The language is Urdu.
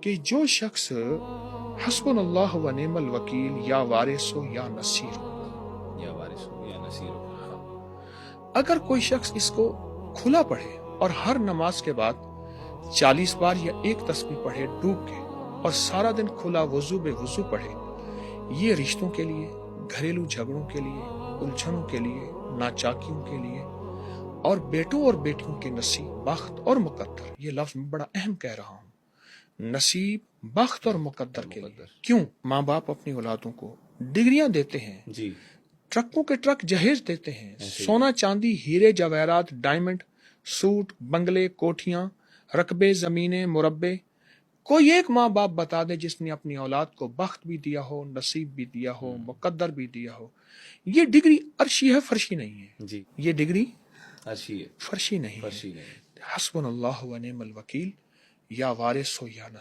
کہ جو شخص حسبن اللہ و نعم الوکیل یا وارث ہو یا نصیر ہو، یا وارث ہو یا نصیر ہو، اگر کوئی شخص اس کو کھلا پڑھے اور ہر نماز کے بعد 40 بار یا ایک تسبیح پڑھے ڈوب کے، اور سارا دن کھلا وضو بے وضو پڑھے، یہ رشتوں کے لیے، گھریلو جھگڑوں کے لیے، الجھنوں کے لیے، ناچاکیوں کے لیے، اور بیٹوں اور بیٹیوں کے نصیب، بخت اور مقدر، یہ لفظ میں بڑا اہم کہہ رہا ہوں، نصیب، بخت اور مقدر کے لیے۔ کیوں؟ ماں باپ اپنی اولادوں کو ڈگریاں دیتے ہیں، جی ٹرکوں کے ٹرک جہیز دیتے ہیں، سونا چاندی ہیرے جواہرات ڈائمنڈ، سوٹ بنگلے کوٹھیاں رقبے زمینیں مربے۔ کوئی ایک ماں باپ بتا دے جس نے اپنی اولاد کو بخت بھی دیا ہو، نصیب بھی دیا ہو، مقدر بھی دیا ہو۔ یہ ڈگری عرشی ہے، فرشی نہیں ہے۔ جی یہ ڈگری عرشی ہے، فرشی نہیں ہے۔ فرشی نہیں۔ حسبن اللہ و نعم الوکیل یا وارث ہو یا نصیر۔